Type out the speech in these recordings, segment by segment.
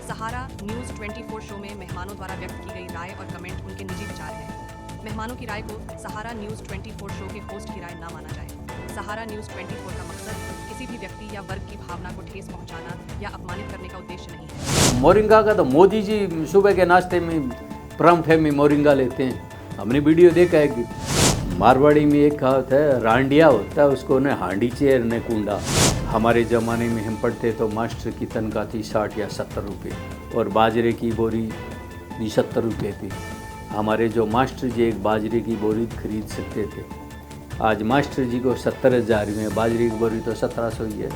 सहारा news 24 show में मेहमानों द्वारा व्यक्त की गई राय और कमेंट उनके निजी विचार हैं। मेहमानों की राय को सहारा न्यूज 24 शो के होस्ट की राय न माना जाए। सहारा न्यूज 24 का मकसद किसी भी व्यक्ति या वर्ग की भावना को ठेस पहुंचाना या अपमानित करने का उद्देश्य नहीं है। मोरिंगा का तो मोदी जी सुबह के नाश्ते में परम में मोरिंगा लेते हैं। हमने वीडियो देखा है कि मारवाड़ी में एक कहावत है, रांडिया होता है उसको ने हांडी चेर ने कुंडा। हमारे ज़माने में हम पढ़ते तो मास्टर की तनख्वाह थी 60 या 70 रुपये और बाजरे की बोरी भी 70 रुपये थी। हमारे जो मास्टर जी एक बाजरे की बोरी खरीद सकते थे, आज मास्टर जी को 70,000 में, बाजरे की बोरी तो 1700 ही है।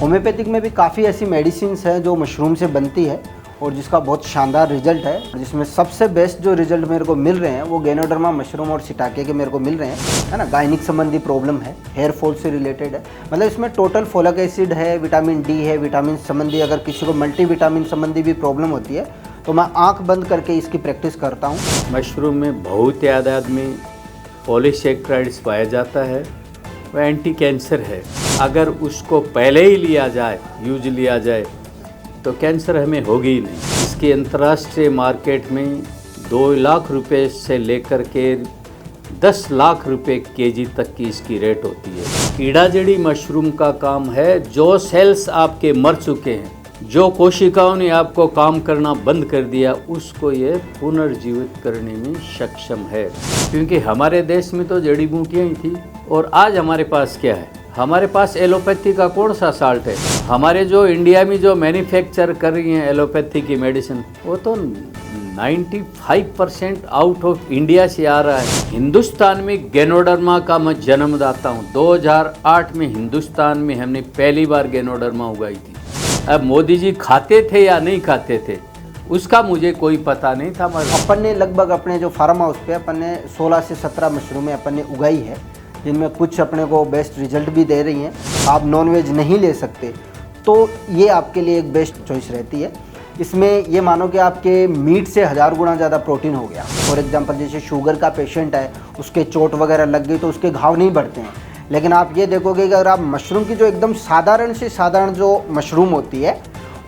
होम्योपैथिक में भी काफ़ी ऐसी मेडिसिन्स हैं जो मशरूम से बनती है और जिसका बहुत शानदार रिजल्ट है। जिसमें सबसे बेस्ट जो रिजल्ट मेरे को मिल रहे हैं वो गैनोडर्मा मशरूम और शिटाके के मेरे को मिल रहे हैं, है ना। गायनिक संबंधी प्रॉब्लम है, हेयर फॉल से रिलेटेड है, मतलब इसमें टोटल फोलिक एसिड है, विटामिन डी है, विटामिन संबंधी अगर किसी को मल्टीविटामिन संबंधी भी प्रॉब्लम होती है तो मैं आँख बंद करके इसकी प्रैक्टिस करता हूँ। मशरूम में बहुत तादाद में पॉलीसेक्राइड्स पाया जाता है, वह एंटी कैंसर है। अगर उसको पहले ही लिया जाए, यूज लिया जाए तो कैंसर हमें होगी ही नहीं। इसकी अंतर्राष्ट्रीय मार्केट में 2 लाख रुपए से लेकर के 10 लाख रुपए केजी तक की इसकी रेट होती है। कीड़ा जड़ी मशरूम का काम है, जो सेल्स आपके मर चुके हैं, जो कोशिकाओं ने आपको काम करना बंद कर दिया, उसको ये पुनर्जीवित करने में सक्षम है। क्योंकि हमारे देश में तो जड़ी बूटियाँ ही थी और आज हमारे पास क्या है, हमारे पास एलोपैथी का कौन सा साल्ट है। हमारे जो इंडिया में जो मैन्युफैक्चर कर रही हैं एलोपैथी की मेडिसिन, वो तो 95% आउट ऑफ इंडिया से आ रहा है। हिंदुस्तान में गैनोडर्मा का मैं जन्मदाता हूँ। 2008 में हिंदुस्तान में हमने पहली बार गैनोडर्मा उगाई थी। अब मोदी जी खाते थे या नहीं खाते थे उसका मुझे कोई पता नहीं था। अपन ने लगभग अपने जो फार्म हाउस पे अपन ने 16 से 17 मशरूमें अपन ने उगाई है, जिनमें कुछ अपने को बेस्ट रिजल्ट भी दे रही हैं। आप नॉनवेज नहीं ले सकते तो ये आपके लिए एक बेस्ट चॉइस रहती है। इसमें ये मानो कि आपके मीट से 1000 गुना ज़्यादा प्रोटीन हो गया। फॉर एग्जांपल जैसे शुगर का पेशेंट है, उसके चोट वगैरह लग गई तो उसके घाव नहीं बढ़ते हैं। लेकिन आप ये देखोगे कि अगर आप मशरूम की जो एकदम साधारण से साधारण जो मशरूम होती है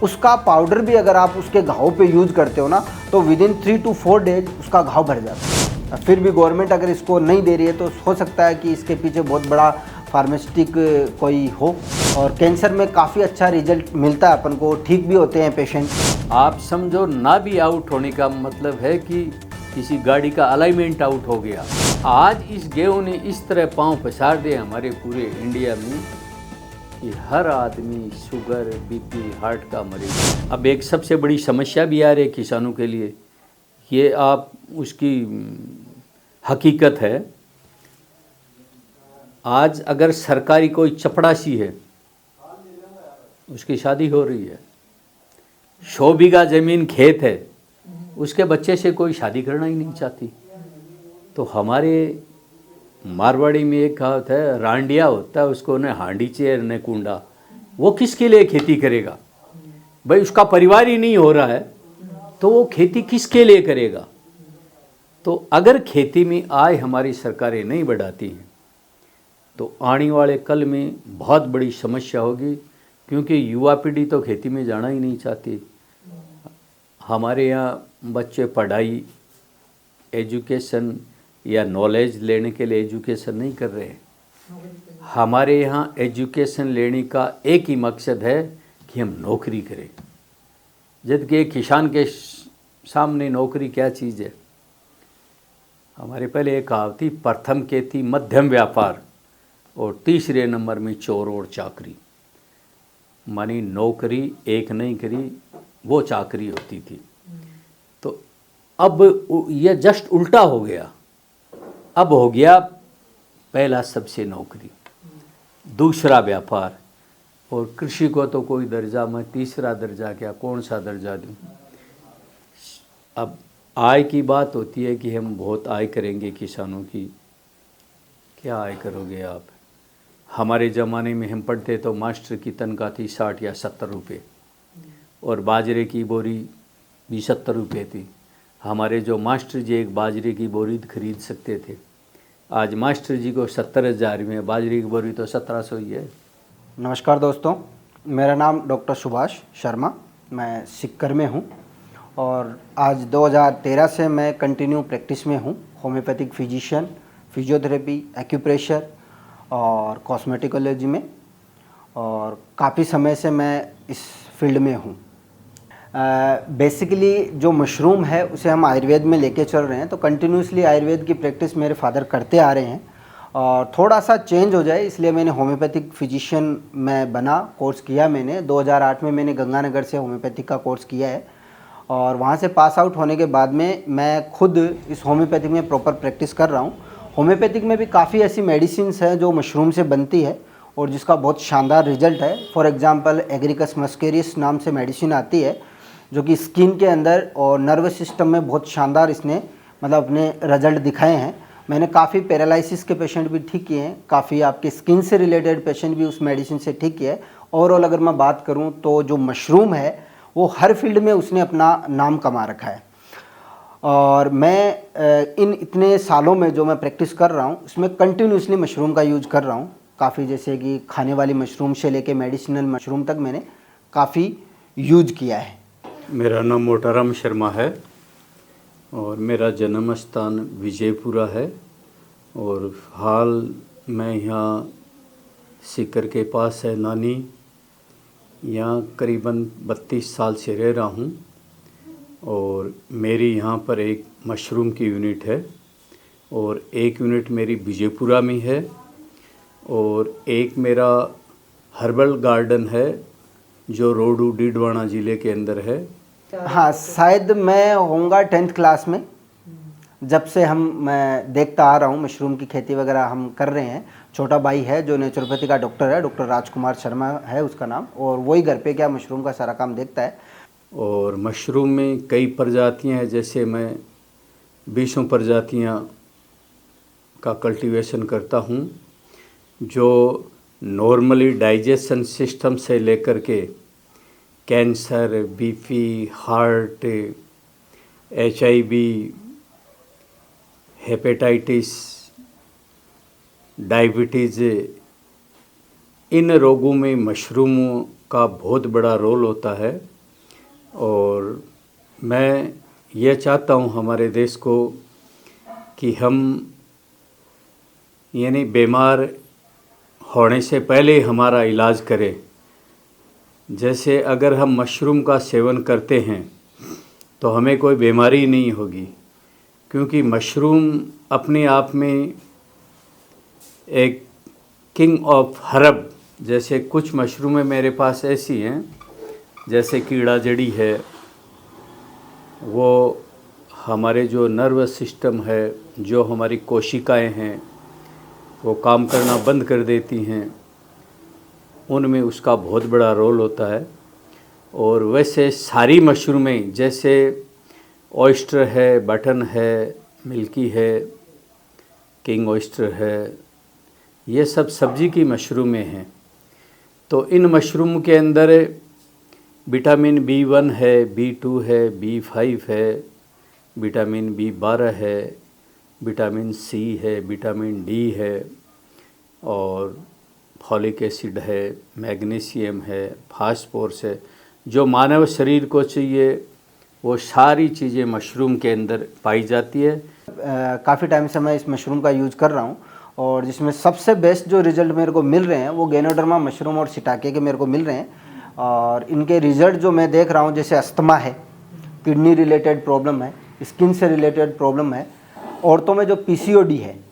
उसका पाउडर भी अगर आप उसके घाव पे यूज़ करते हो ना, तो विदिन 3 to 4 डेज उसका घाव भर जाता है। फिर भी गवर्नमेंट अगर इसको नहीं दे रही है तो हो सकता है कि इसके पीछे बहुत बड़ा फार्मास्यूटिक कोई हो। और कैंसर में काफ़ी अच्छा रिजल्ट मिलता है अपन को, ठीक भी होते हैं पेशेंट। आप समझो ना भी आउट होने का मतलब है कि किसी गाड़ी का अलाइनमेंट आउट हो गया। आज इस गेहूं ने इस तरह पांव पसार दिए हमारे पूरे इंडिया में कि हर आदमी शुगर, बीपी, हार्ट का मरीज। अब एक सबसे बड़ी समस्या भी आ रही है किसानों के लिए, ये आप उसकी हकीकत है। आज अगर सरकारी कोई चपड़ासी है, उसकी शादी हो रही है, 100 बीघा ज़मीन खेत है, उसके बच्चे से कोई शादी करना ही नहीं चाहती। तो हमारे मारवाड़ी में एक कहावत है, रांडिया होता है उसको ने हांडी चेर ने कुंडा। वो किसके लिए खेती करेगा भाई? उसका परिवार ही नहीं हो रहा है तो वो खेती किसके लिए करेगा? तो अगर खेती में आय हमारी सरकारें नहीं बढ़ाती हैं तो आने वाले कल में बहुत बड़ी समस्या होगी, क्योंकि युवा पीढ़ी तो खेती में जाना ही नहीं चाहती। हमारे यहाँ बच्चे पढ़ाई, एजुकेशन या नॉलेज लेने के लिए एजुकेशन नहीं कर रहे हैं। हमारे यहाँ एजुकेशन लेने का एक ही मकसद है कि हम नौकरी करें, जबकि एक किसान के सामने नौकरी क्या चीज़ है। हमारे पहले एक कहावत थी, प्रथम खेती मध्यम व्यापार और तीसरे नंबर में चोर और चाकरी। मानी नौकरी एक नहीं करी, वो चाकरी होती थी। तो अब ये जस्ट उल्टा हो गया। अब हो गया पहला सबसे नौकरी, दूसरा व्यापार, और कृषि को तो कोई दर्जा, मैं तीसरा दर्जा क्या, कौन सा दर्जा दूं। अब आय की बात होती है कि हम बहुत आय करेंगे किसानों की। क्या आय करोगे आप? हमारे ज़माने में हम पढ़ते तो मास्टर की तनख्वाह थी 60 या 70 रुपये और बाजरे की बोरी भी 70 रुपये थी। हमारे जो मास्टर जी एक बाजरे की बोरी खरीद सकते थे, आज मास्टर जी को 70,000 में, बाजरे की बोरी तो 1700 ही है। नमस्कार दोस्तों, मेरा नाम डॉक्टर सुभाष शर्मा। मैं सिक्कर में हूँ और आज 2013 से मैं कंटिन्यू प्रैक्टिस में हूँ। होम्योपैथिक फिजिशियन, फिजियोथेरेपी, एक्यूप्रेशर और कॉस्मेटिकोलॉजी में, और काफ़ी समय से मैं इस फील्ड में हूँ। बेसिकली जो मशरूम है उसे हम आयुर्वेद में लेके चल रहे हैं, तो कंटिन्यूसली आयुर्वेद की प्रैक्टिस मेरे फादर करते आ रहे हैं और थोड़ा सा चेंज हो जाए इसलिए मैंने होम्योपैथिक फिजिशियन में बना, कोर्स किया मैंने 2008 में। मैंने गंगानगर से होम्योपैथिक का कोर्स किया है और वहाँ से पास आउट होने के बाद में मैं खुद इस होम्योपैथिक में प्रॉपर प्रैक्टिस कर रहा हूँ। होम्योपैथिक में भी काफ़ी ऐसी मेडिसिन्स हैं जो मशरूम से बनती है और जिसका बहुत शानदार रिजल्ट है। फॉर एग्जांपल एग्रिकस मस्केरियस नाम से मेडिसिन आती है जो कि स्किन के अंदर और नर्वस सिस्टम में बहुत शानदार इसने मतलब अपने रिजल्ट दिखाए हैं। मैंने काफ़ी पैरालिसिस के पेशेंट भी ठीक किए हैं, काफ़ी आपके स्किन से रिलेटेड पेशेंट भी उस मेडिसिन से ठीक किए हैं। ओवरऑल अगर मैं बात करूं तो जो मशरूम है वो हर फील्ड में उसने अपना नाम कमा रखा है। और मैं इन इतने सालों में जो मैं प्रैक्टिस कर रहा हूँ उसमें कंटिन्यूसली मशरूम का यूज कर रहा हूँ। काफ़ी जैसे कि खाने वाली मशरूम से लेके मेडिसिनल मशरूम तक मैंने काफ़ी यूज किया है। मेरा नाम मोटाराम शर्मा है और मेरा जन्म स्थान विजयपुरा है और हाल मैं यहाँ सीकर के पास है नानी, यहाँ करीबन 32 साल से रह रहा हूँ। और मेरी यहाँ पर एक मशरूम की यूनिट है और एक यूनिट मेरी विजयपुरा में है और एक मेरा हर्बल गार्डन है जो रोडू डीडवाना ज़िले के अंदर है। हाँ, शायद मैं होऊंगा 10th क्लास में, जब से मैं देखता आ रहा हूँ मशरूम की खेती वगैरह हम कर रहे हैं। छोटा भाई है जो नेचुरोपैथी का डॉक्टर है, डॉक्टर राजकुमार शर्मा है उसका नाम, और वही घर पे क्या मशरूम का सारा काम देखता है। और मशरूम में कई प्रजातियां हैं, जैसे मैं 20 प्रजातियां का कल्टीवेशन करता हूं, जो नॉर्मली डाइजेशन सिस्टम से लेकर के cancer, BP, heart, HIV, hepatitis, diabetes, इन रोगों में मशरूम का बहुत बड़ा रोल होता है। और मैं ये चाहता हूँ हमारे देश को कि हम यानी बीमार होने से पहले हमारा इलाज करें। जैसे अगर हम मशरूम का सेवन करते हैं तो हमें कोई बीमारी नहीं होगी, क्योंकि मशरूम अपने आप में एक किंग ऑफ हर्ब, जैसे कुछ मशरूमें मेरे पास ऐसी हैं जैसे कीड़ा जड़ी है, वो हमारे जो नर्वस सिस्टम है, जो हमारी कोशिकाएं हैं वो काम करना बंद कर देती हैं, उनमें उसका बहुत बड़ा रोल होता है। और वैसे सारी मशरूमें जैसे ऑयस्टर है, बटन है, मिल्की है, किंग ऑयस्टर है, ये सब सब्जी की मशरूमें हैं। तो इन मशरूम के अंदर विटामिन B1 है, B2 है, B5 है, विटामिन B12 है, विटामिन C है, विटामिन D है और फॉलिक एसिड है, मैग्नीशियम है, फास्फोरस है। जो मानव शरीर को चाहिए वो सारी चीज़ें मशरूम के अंदर पाई जाती है। काफ़ी टाइम से मैं इस मशरूम का यूज़ कर रहा हूँ और जिसमें सबसे बेस्ट जो रिज़ल्ट मेरे को मिल रहे हैं वो गैनोडर्मा मशरूम और शिटाके के मेरे को मिल रहे हैं। और इनके रिज़ल्ट जो मैं देख रहा हूँ, जैसे अस्थमा है, किडनी रिलेटेड प्रॉब्लम है, स्किन से रिलेटेड प्रॉब्लम है, औरतों में जो PCOD है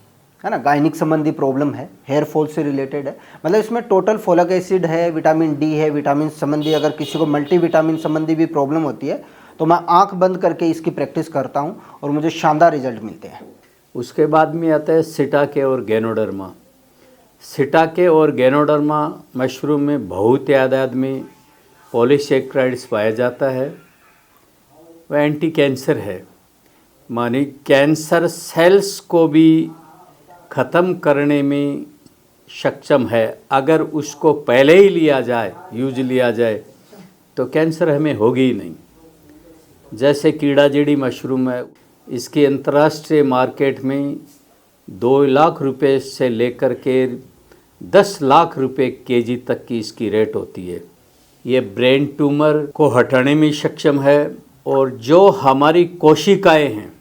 ना, गायनिक संबंधी प्रॉब्लम है, हेयर फॉल से रिलेटेड है, मतलब इसमें टोटल फोलिक एसिड है, विटामिन D है, विटामिन संबंधी, अगर किसी को मल्टीविटामिन संबंधी भी प्रॉब्लम होती है तो मैं आंख बंद करके इसकी प्रैक्टिस करता हूं और मुझे शानदार रिजल्ट मिलते हैं। उसके बाद में आता है शिटाके और गैनोडर्मा। शिटाके और गैनोडर्मा मशरूम में बहुत तादाद में पॉलीसेक्राइड्स पाया जाता है। वह एंटी कैंसर है, माने कैंसर सेल्स को भी ख़त्म करने में सक्षम है। अगर उसको पहले ही लिया जाए तो कैंसर हमें होगी ही नहीं। जैसे कीड़ा जड़ी मशरूम है, इसकी अंतर्राष्ट्रीय मार्केट में 2 लाख रुपए से लेकर के 10 लाख रुपए केजी तक की इसकी रेट होती है। ये ब्रेन ट्यूमर को हटाने में सक्षम है। और जो हमारी कोशिकाएं हैं,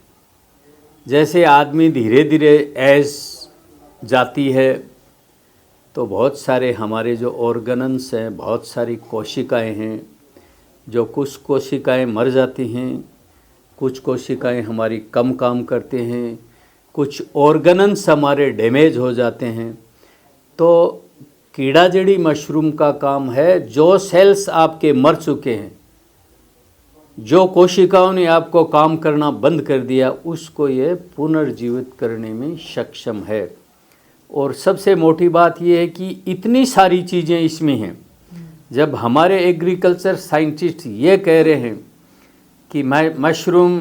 जैसे आदमी धीरे धीरे एज जाती है तो बहुत सारे हमारे जो ऑर्गन्स हैं, बहुत सारी कोशिकाएं हैं, जो कुछ कोशिकाएं मर जाती हैं, कुछ कोशिकाएं हमारी कम काम करते हैं, कुछ ऑर्गन्स हमारे डैमेज हो जाते हैं। तो कीड़ा जड़ी मशरूम का काम है, जो सेल्स आपके मर चुके हैं, जो कोशिकाओं ने आपको काम करना बंद कर दिया, उसको ये पुनर्जीवित करने में सक्षम है। और सबसे मोटी बात यह है कि इतनी सारी चीज़ें इसमें हैं। जब हमारे एग्रीकल्चर साइंटिस्ट ये कह रहे हैं कि मशरूम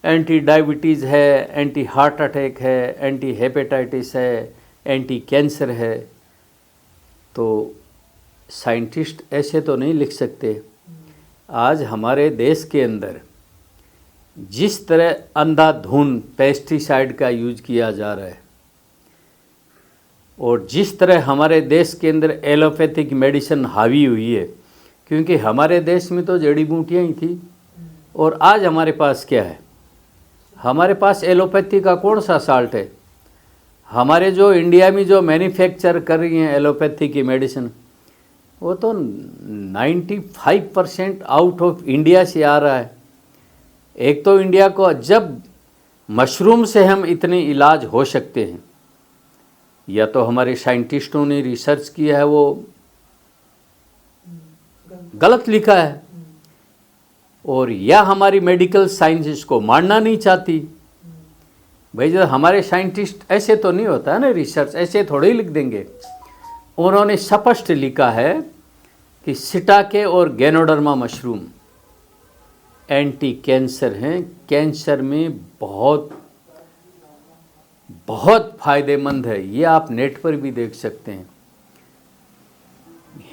एंटी डायबिटीज़ है, एंटी हार्ट अटैक है, एंटी हेपेटाइटिस है, एंटी कैंसर है, तो साइंटिस्ट ऐसे तो नहीं लिख सकते। आज हमारे देश के अंदर जिस तरह अंधाधुंध पेस्टिसाइड का यूज किया जा रहा है और जिस तरह हमारे देश के अंदर एलोपैथिक मेडिसिन हावी हुई है, क्योंकि हमारे देश में तो जड़ी बूटियाँ ही थी, और आज हमारे पास क्या है? हमारे पास एलोपैथी का कौन सा साल्ट है? हमारे जो इंडिया में जो मैन्युफैक्चर कर रही हैं एलोपैथी की मेडिसिन, वो तो 95% आउट ऑफ इंडिया से आ रहा है। एक तो इंडिया को जब मशरूम से हम इतने इलाज हो सकते हैं, या तो हमारे साइंटिस्टों ने रिसर्च किया है वो गलत लिखा है, और या हमारी मेडिकल साइंस इसको मानना नहीं चाहती। भाई जब हमारे साइंटिस्ट ऐसे तो नहीं होता है ना, रिसर्च ऐसे थोड़े ही लिख देंगे। उन्होंने स्पष्ट लिखा है कि शिटाके और गैनोडर्मा मशरूम एंटी कैंसर हैं, कैंसर में बहुत बहुत फायदेमंद है। ये आप नेट पर भी देख सकते हैं।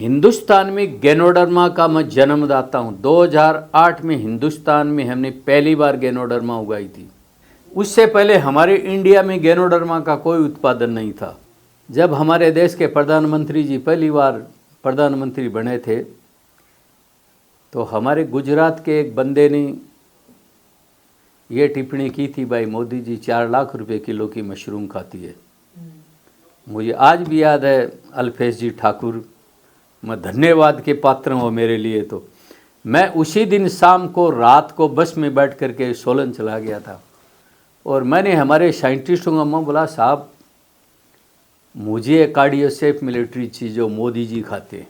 हिंदुस्तान में गैनोडर्मा का मैं जन्मदाता हूँ। 2008 में हिंदुस्तान में हमने पहली बार गैनोडर्मा उगाई थी। उससे पहले हमारे इंडिया में गैनोडर्मा का कोई उत्पादन नहीं था। जब हमारे देश के प्रधानमंत्री जी पहली बार प्रधानमंत्री बने थे, तो हमारे गुजरात के एक बंदे ने ये टिप्पणी की थी, भाई मोदी जी 4 लाख रुपए किलो की मशरूम खाती है। मुझे आज भी याद है, अल्फेश जी ठाकुर, मैं धन्यवाद के पात्र हूँ मेरे लिए। तो मैं उसी दिन शाम को रात को बस में बैठ करके सोलन चला गया था, और मैंने हमारे साइंटिस्टों का मैं बोला, साहब मुझे कार्डियोसेफ मिलिट्री चीज़ जो मोदी जी खाते हैं,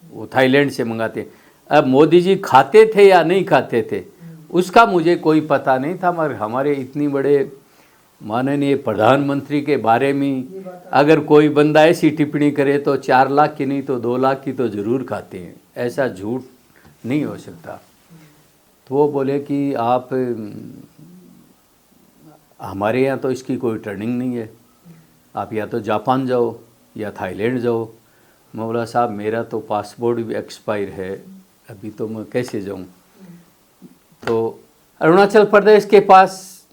वो थाईलैंड से मंगाते हैं। अब मोदी जी खाते थे या नहीं खाते थे उसका मुझे कोई पता नहीं था, मगर हमारे इतनी बड़े माननीय प्रधानमंत्री के बारे में अगर कोई बंदा ऐसी टिप्पणी करे तो 4 लाख की नहीं तो 2 लाख की तो ज़रूर खाते हैं, ऐसा झूठ नहीं हो सकता। तो वो बोले कि आप हमारे यहाँ तो इसकी कोई ट्रेनिंग नहीं है, आप या तो जापान जाओ या थाईलैंड जाओ। मैं बोला, साहब मेरा तो पासपोर्ट भी एक्सपायर है, अभी तो मैं कैसे जाऊँ। तो अरुणाचल प्रदेश के पास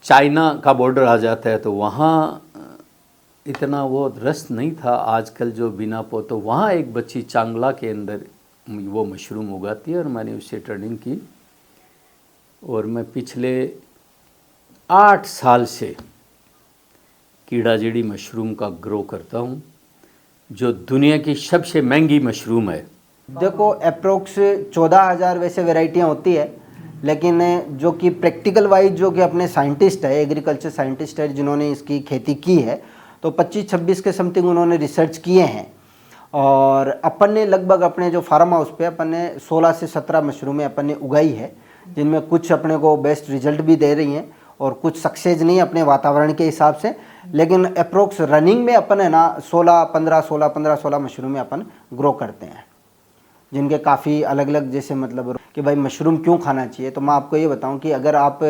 चाइना का बॉर्डर आ जाता है, तो वहाँ इतना वो रस नहीं था आजकल जो बिना पो। तो वहाँ एक बच्ची चांगला के अंदर वो मशरूम उगाती है, और मैंने उससे ट्रेनिंग की, और मैं पिछले 8 साल से कीड़ा जड़ी मशरूम का ग्रो करता हूँ, जो दुनिया की सबसे महंगी मशरूम है। देखो अप्रोक्स 14,000 वैसे वैरायटियाँ होती है, लेकिन जो कि प्रैक्टिकल वाइज जो कि अपने साइंटिस्ट है, एग्रीकल्चर साइंटिस्ट है जिन्होंने इसकी खेती की है, तो 25-26 के समथिंग उन्होंने रिसर्च किए हैं। और अपन ने लगभग अपने जो फार्म हाउस पे अपन ने 16 से 17 मशरूमें अपन ने उगाई है, जिनमें कुछ अपने को बेस्ट रिजल्ट भी दे रही हैं और कुछ सक्सेस नहीं अपने वातावरण के हिसाब से। लेकिन अप्रोक्स रनिंग में अपन है ना 16 मशरूमें अपन ग्रो करते हैं, जिनके काफ़ी अलग अलग जैसे मतलब कि भाई मशरूम क्यों खाना चाहिए। तो मैं आपको ये बताऊं कि अगर आप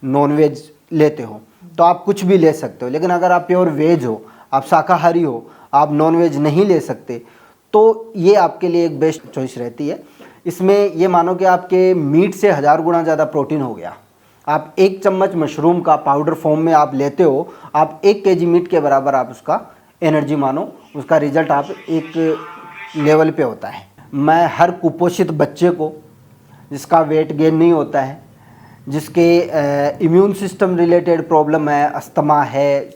नॉनवेज लेते हो तो आप कुछ भी ले सकते हो, लेकिन अगर आप प्योर वेज हो, आप शाकाहारी हो, आप नॉनवेज नहीं ले सकते, तो ये आपके लिए एक बेस्ट चॉइस रहती है। इसमें ये मानो कि आपके मीट से 1000 गुना ज़्यादा प्रोटीन हो गया। आप 1 चम्मच मशरूम का पाउडर फॉर्म में आप लेते हो, आप 1 kg मीट के बराबर आप उसका एनर्जी मानो, उसका रिजल्ट आप एक लेवल पे होता है। मैं हर कुपोषित बच्चे को, जिसका वेट गेन नहीं होता है, जिसके इम्यून सिस्टम रिलेटेड प्रॉब्लम है, अस्थमा है,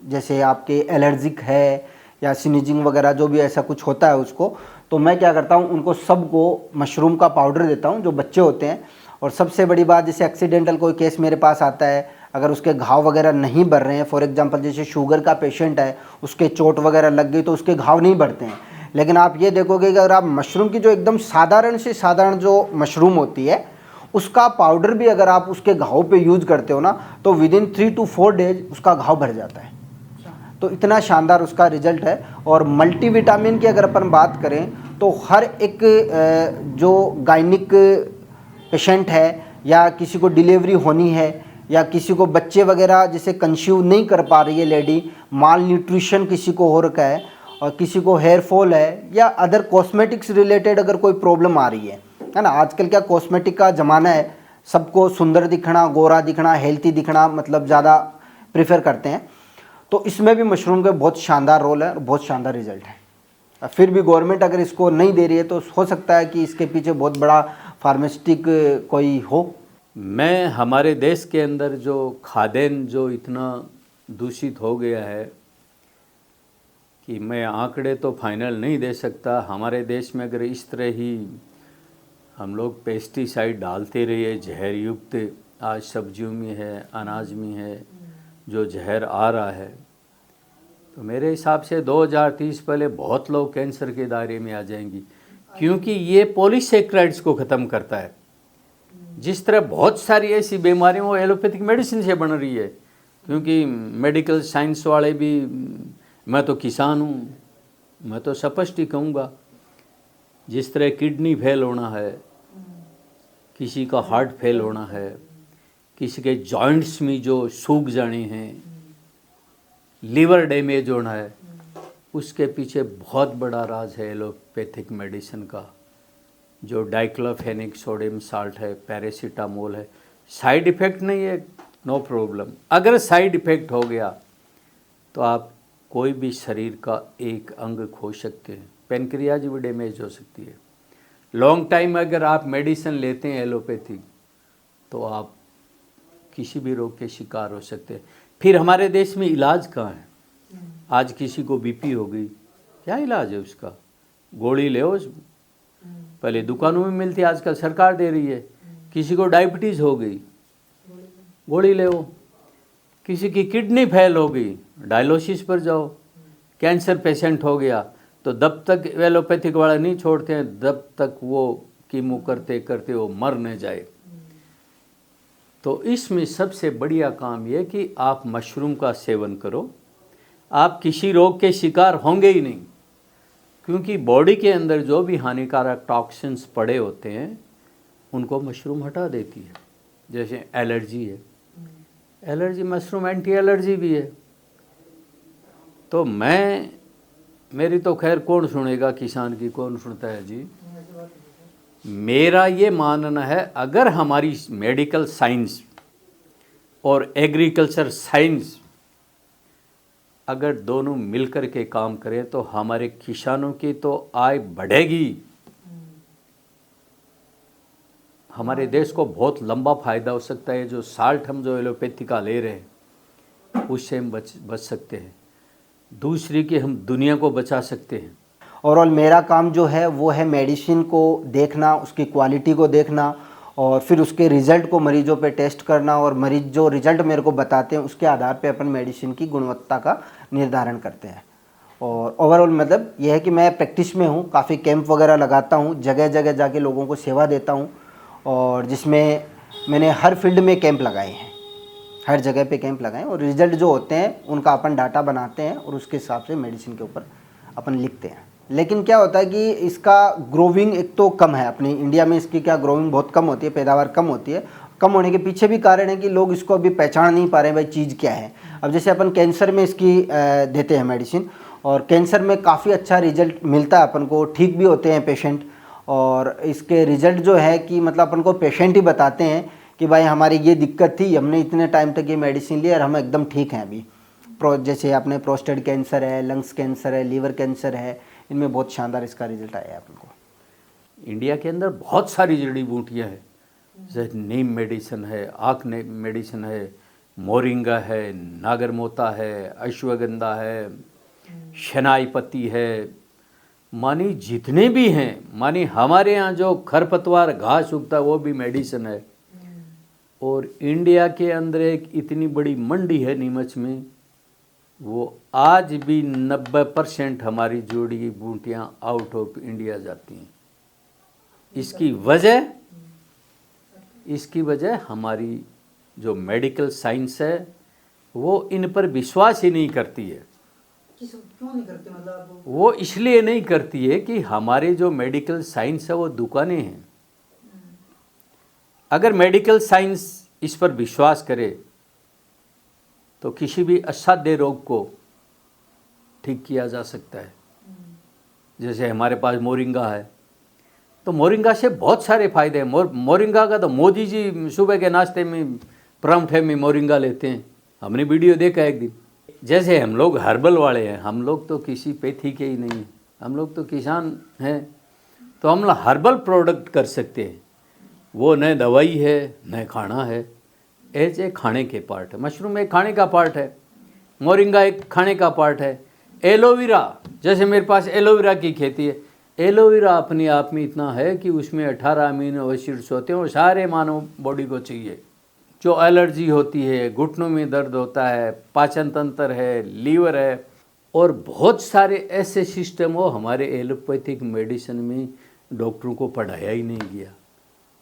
जैसे आपके एलर्जिक है या स्नीजिंग वगैरह जो भी ऐसा कुछ होता है उसको, तो मैं क्या करता हूँ, उनको सबको मशरूम का पाउडर देता हूँ जो बच्चे होते हैं। और सबसे बड़ी बात, जैसे एक्सीडेंटल कोई केस मेरे पास आता है, अगर उसके घाव वगैरह नहीं बढ़ रहे हैं, फॉर एग्जांपल जैसे शुगर का पेशेंट है, उसके चोट वगैरह लग गई तो उसके घाव नहीं बढ़ते हैं। लेकिन आप ये देखोगे कि अगर आप मशरूम की जो एकदम साधारण से साधारण जो मशरूम होती है उसका पाउडर भी अगर आप उसके घाव पे यूज करते हो ना, तो विदिन 3 to 4 डेज उसका घाव भर जाता है। तो इतना शानदार उसका रिजल्ट है। और मल्टीविटामिन की अगर अपन बात करें तो हर एक जो गायनिक पेशेंट है या किसी को डिलीवरी होनी है या किसी को बच्चे वगैरह जैसे कंसीव नहीं कर पा रही है लेडी, माल न्यूट्रिशन किसी को हो रखा है और किसी को हेयर फॉल है या अदर कॉस्मेटिक्स रिलेटेड अगर कोई प्रॉब्लम आ रही है ना, आजकल क्या कॉस्मेटिक का ज़माना है, सबको सुंदर दिखना, गोरा दिखना, हेल्थी दिखना मतलब ज़्यादा प्रेफर करते हैं। तो इसमें भी मशरूम का बहुत शानदार रोल है और बहुत शानदार रिजल्ट है। फिर भी गवर्नमेंट अगर इसको नहीं दे रही है तो हो सकता है कि इसके पीछे बहुत बड़ा फार्मास्यूटिक कोई हो। मैं हमारे देश के अंदर जो खाद्यान्न जो इतना दूषित हो गया है कि मैं आंकड़े तो फाइनल नहीं दे सकता। हमारे देश में अगर इस तरह ही हम लोग पेस्टिसाइड डालते रहिए, जहर युक्त, आज सब्जियों में है, अनाज में है, जो जहर आ रहा है, तो मेरे हिसाब से 2030 पहले बहुत लोग कैंसर के दायरे में आ जाएंगी, क्योंकि ये पॉलीसेक्राइड्स को ख़त्म करता है। जिस तरह बहुत सारी ऐसी बीमारियाँ वो एलोपैथिक मेडिसिन से बन रही है, क्योंकि मेडिकल साइंस वाले भी, मैं तो किसान हूँ, मैं तो स्पष्ट ही कहूँगा, जिस तरह किडनी फेल होना है, किसी का हार्ट फेल होना है, किसी के जॉइंट्स में जो सूख जाने हैं, लीवर डैमेज होना है, उसके पीछे बहुत बड़ा राज है एलोपैथिक मेडिसिन का। जो डाइक्लोफेनिक सोडियम साल्ट है, पैरासीटामोल है, साइड इफ़ेक्ट नहीं है, नो प्रॉब्लम। अगर साइड इफ़ेक्ट हो गया तो आप कोई भी शरीर का एक अंग खो सकते हैं, पेनक्रियाज भी डैमेज हो सकती है। लॉन्ग टाइम अगर आप मेडिसिन लेते हैं एलोपैथिक तो आप किसी भी रोग के शिकार हो सकते हैं। फिर हमारे देश में इलाज कहाँ है? आज किसी को बीपी हो गई, क्या इलाज है उसका? गोली ले, पहले दुकानों में मिलती, आजकल सरकार दे रही है। किसी को डायबिटीज़ हो गई, गोली ले। किसी की किडनी फेल हो गई, डायलिसिस पर जाओ। कैंसर पेशेंट हो गया तो तब तक एलोपैथिक वाला नहीं छोड़ते हैं, तब तक वो कीमो करते करते वो मर न जाए। तो इसमें सबसे बढ़िया काम ये कि आप मशरूम का सेवन करो, आप किसी रोग के शिकार होंगे ही नहीं, क्योंकि बॉडी के अंदर जो भी हानिकारक टॉक्सिन्स पड़े होते हैं उनको मशरूम हटा देती है। जैसे एलर्जी है, एलर्जी मशरूम एंटी एलर्जी भी है। तो मेरी तो खैर कौन सुनेगा, किसान की कौन सुनता है जी। मेरा ये मानना है, अगर हमारी मेडिकल साइंस और एग्रीकल्चर साइंस अगर दोनों मिलकर के काम करें तो हमारे किसानों की तो आय बढ़ेगी, हमारे देश को बहुत लंबा फायदा हो सकता है। जो साल्ट हम जो एलोपैथी का ले रहे हैं उससे हम बच सकते हैं, दूसरी की हम दुनिया को बचा सकते हैं। ओवरऑल मेरा काम जो है वो है मेडिसिन को देखना, उसकी क्वालिटी को देखना और फिर उसके रिज़ल्ट को मरीजों पे टेस्ट करना, और मरीज जो रिज़ल्ट मेरे को बताते हैं उसके आधार पे अपन मेडिसिन की गुणवत्ता का निर्धारण करते हैं। और ओवरऑल मतलब यह है कि मैं प्रैक्टिस में हूँ, काफ़ी कैंप वगैरह लगाता हूँ, जगह जगह जाके लोगों को सेवा देता हूँ, और जिसमें मैंने हर फील्ड में कैंप लगाए हैं, हर जगह पे कैंप लगाए, और रिज़ल्ट जो होते हैं उनका अपन डाटा बनाते हैं और उसके हिसाब से मेडिसिन के ऊपर अपन लिखते हैं। लेकिन क्या होता है कि इसका ग्रोविंग एक तो कम है, अपनी इंडिया में इसकी क्या ग्रोविंग बहुत कम होती है, पैदावार कम होती है। कम होने के पीछे भी कारण है कि लोग इसको अभी पहचान नहीं पा रहे हैं भाई चीज़ क्या है। अब जैसे अपन कैंसर में इसकी देते हैं मेडिसिन, और कैंसर में काफ़ी अच्छा रिजल्ट मिलता है अपन को, ठीक भी होते हैं पेशेंट, और इसके रिजल्ट जो है कि मतलब अपन को पेशेंट ही बताते हैं कि भाई हमारी ये दिक्कत थी, हमने इतने टाइम तक ये मेडिसिन ली और हम एकदम ठीक हैं अभी। जैसे आपने प्रोस्टेट कैंसर है, लंग्स कैंसर है, लीवर कैंसर है, इनमें बहुत शानदार इसका रिजल्ट आया है अपन को। इंडिया के अंदर बहुत सारी जड़ी बूटियाँ हैं, जैसे नीम मेडिसिन है, आँख मेडिसिन है, मोरिंगा है, नागरमोता है, अश्वगंधा है, शनाई पत्ती है, मानी जितने भी हैं, मानी हमारे यहाँ जो खरपतवार घास उगता है वो भी मेडिसिन है। और इंडिया के अंदर एक इतनी बड़ी मंडी है नीमच में, वो आज भी 90% हमारी जोड़ी बूटियाँ आउट ऑफ इंडिया जाती हैं। इसकी वजह हमारी जो मेडिकल साइंस है वो इन पर विश्वास ही नहीं करती है। क्यों नहीं करते, मतलब वो इसलिए नहीं करती है कि हमारे जो मेडिकल साइंस है वो दुकानें हैं। अगर मेडिकल साइंस इस पर विश्वास करे तो किसी भी असाध्य रोग को ठीक किया जा सकता है। जैसे हमारे पास मोरिंगा है, तो मोरिंगा से बहुत सारे फायदे हैं। मोरिंगा का तो मोदी जी सुबह के नाश्ते में परांठे में मोरिंगा लेते हैं, हमने वीडियो देखा एक दिन। जैसे हम लोग हर्बल वाले हैं, हम लोग तो किसी पैथी के ही नहीं हैं, हम लोग तो किसान हैं, तो हम हर्बल प्रोडक्ट कर सकते हैं। वो न दवाई है न खाना है, ऐसे खाने के पार्ट है। मशरूम एक खाने का पार्ट है, मोरिंगा एक खाने का पार्ट है। एलोवेरा, जैसे मेरे पास एलोवेरा की खेती है, एलोवेरा अपने आप में इतना है कि उसमें 18 अमीनो एसिड्स होते हैं और सारे मानव बॉडी को चाहिए। जो एलर्जी होती है, घुटनों में दर्द होता है, पाचन तंत्र है, लीवर है, और बहुत सारे ऐसे सिस्टम हो हमारे एलोपैथिक मेडिसिन में डॉक्टरों को पढ़ाया ही नहीं गया।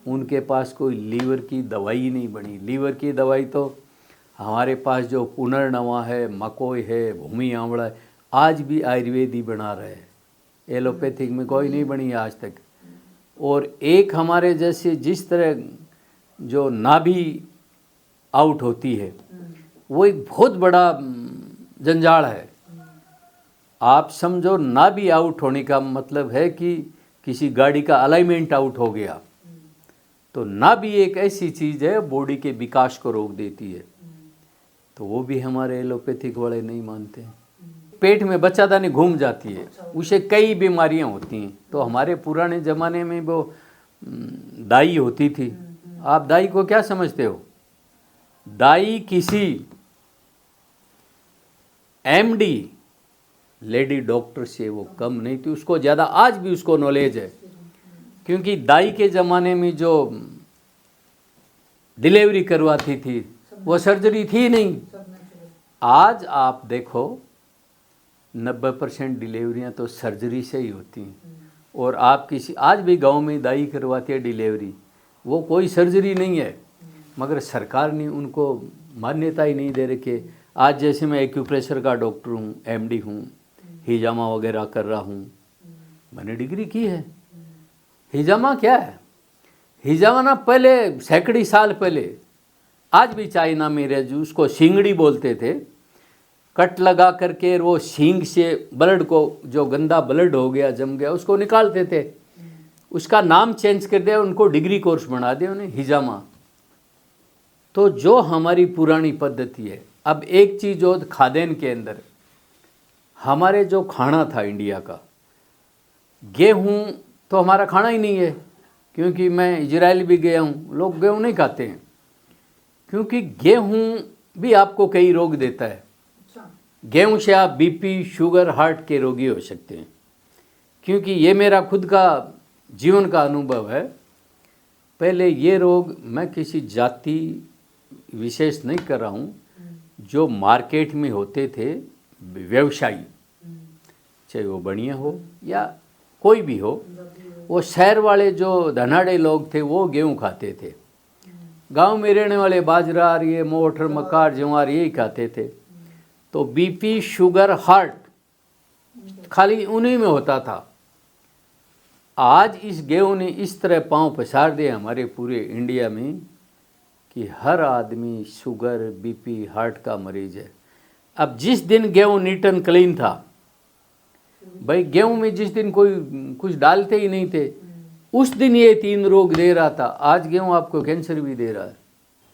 उनके पास कोई लीवर की दवाई ही नहीं बनी। लीवर की दवाई तो हमारे पास जो पुनर्नवा है, मकोई है, भूमि आंवला है, आज भी आयुर्वेद ही बना रहे हैं, एलोपैथिक में कोई नहीं बनी आज तक। और एक हमारे जैसे जिस तरह जो नाभि आउट होती है वो एक बहुत बड़ा जंजाल है। आप समझो नाभि आउट होने का मतलब है कि किसी गाड़ी का अलाइनमेंट आउट हो गया, तो नाभि एक ऐसी चीज़ है बॉडी के विकास को रोक देती है, तो वो भी हमारे एलोपैथिक वाले नहीं मानते हैं। पेट में बच्चादानी घूम जाती है, उसे कई बीमारियां होती हैं। तो हमारे पुराने ज़माने में वो दाई होती थी। आप दाई को क्या समझते हो? दाई किसी एमडी लेडी डॉक्टर से वो कम नहीं थी, उसको ज़्यादा आज भी उसको नॉलेज है। क्योंकि दाई के ज़माने में जो डिलीवरी करवाती थी वो सर्जरी थी नहीं। आज आप देखो 90% डिलीवरियाँ तो सर्जरी से ही होती हैं। और आप किसी आज भी गांव में दाई करवाती है डिलीवरी, वो कोई सर्जरी नहीं है, मगर सरकार ने उनको मान्यता ही नहीं दे रखी। आज जैसे मैं एक्यूप्रेशर का डॉक्टर हूँ, एमडी हूँ, हिजामा वगैरह कर रहा हूँ, मैंने डिग्री की है। हिजामा क्या है? हिजामा ना पहले सैकड़ी साल पहले, आज भी चाइना में रह, उसको सिंगड़ी बोलते थे। कट लगा करके वो सींग से ब्लड को, जो गंदा ब्लड हो गया जम गया, उसको निकालते थे। उसका नाम चेंज कर दिया, उनको डिग्री कोर्स बना दिया उन्हें हिजामा। तो जो हमारी पुरानी पद्धति है, अब एक चीज़ और खाद्यान्न के अंदर, हमारे जो खाना था इंडिया का, गेहूँ तो हमारा खाना ही नहीं है। क्योंकि मैं इजराइल भी गया हूँ, लोग गेहूँ नहीं खाते हैं, क्योंकि गेहूँ भी आपको कई रोग देता है। गेहूँ से आप बीपी, शुगर, हार्ट के रोगी हो सकते हैं। क्योंकि ये मेरा खुद का जीवन का अनुभव है। पहले ये रोग, मैं किसी जाति विशेष नहीं कर रहा हूँ, जो मार्केट में होते थे व्यवसायी, चाहे वो बनिया हो या कोई भी हो, वो शहर वाले जो धनाढ़े लोग थे वो गेहूँ खाते थे। गांव में रहने वाले बाजरा, ये मोटर, मकार, ज्वार यही खाते थे। तो बीपी, शुगर, हार्ट खाली उन्हीं में होता था। आज इस गेहूँ ने इस तरह पांव पसार दिए हमारे पूरे इंडिया में कि हर आदमी शुगर, बीपी, हार्ट का मरीज है। अब जिस दिन गेहूँ नीट एंड क्लीन था, भाई गेहूँ में जिस दिन कोई कुछ डालते ही नहीं थे, उस दिन ये 3 रोग दे रहा था। आज गेहूँ आपको कैंसर भी दे रहा है।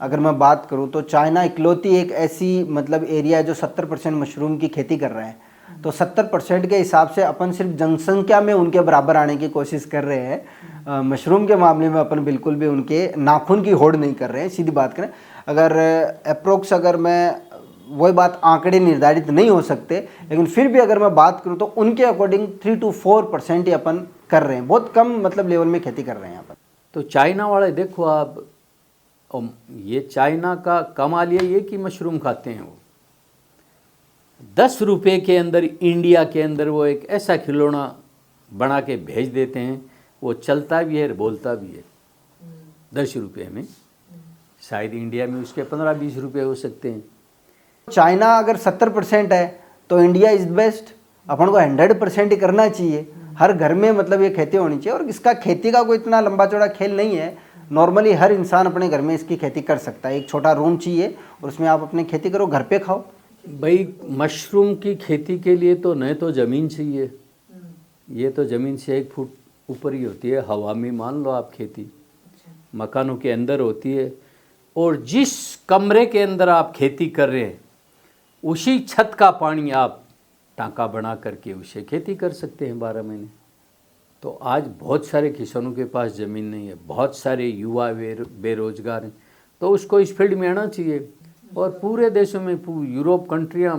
अगर मैं बात करूं तो चाइना इकलौती एक ऐसी मतलब एरिया है जो 70% मशरूम की खेती कर रहा है। तो 70% के हिसाब से अपन सिर्फ जनसंख्या में उनके बराबर आने की कोशिश कर रहे हैं। मशरूम के मामले में अपन बिल्कुल भी उनके नाखून की होड़ नहीं कर रहे हैं। सीधी बात करें, अगर अप्रोक्स अगर मैं वही बात, आंकड़े निर्धारित नहीं हो सकते, लेकिन फिर भी अगर मैं बात करूं तो उनके अकॉर्डिंग 3 to 4% ही अपन कर रहे हैं। बहुत कम मतलब लेवल में खेती कर रहे हैं यहाँ पर। तो चाइना वाले देखो आप, ये चाइना का कमाल यही है कि मशरूम खाते हैं वो। 10 रुपये के अंदर इंडिया के अंदर वो एक ऐसा खिलौना बना के भेज देते हैं, वो चलता भी है बोलता भी है। 10 रुपये में, शायद इंडिया में उसके 15-20 रुपये हो सकते हैं। चाइना अगर 70% है तो इंडिया इज बेस्ट। अपन को 100% ही करना चाहिए। हर घर में मतलब ये खेती होनी चाहिए। और इसका खेती का कोई इतना लंबा चौड़ा खेल नहीं है। नॉर्मली हर इंसान अपने घर में इसकी खेती कर सकता है। एक छोटा रूम चाहिए और उसमें आप अपनी खेती करो, घर पे खाओ। भाई मशरूम की खेती के लिए तो न तो ज़मीन चाहिए, ये तो ज़मीन से 1 फुट ऊपर ही होती है। हवा में मान लो आप खेती, मकानों के अंदर होती है। और जिस कमरे के अंदर आप खेती कर रहे हैं उसी छत का पानी आप टाँका बना करके उसे खेती कर सकते हैं 12 महीने। तो आज बहुत सारे किसानों के पास ज़मीन नहीं है, बहुत सारे युवा बेरोजगार हैं, तो उसको इस फील्ड में आना चाहिए। और पूरे देशों में यूरोप कंट्रियाँ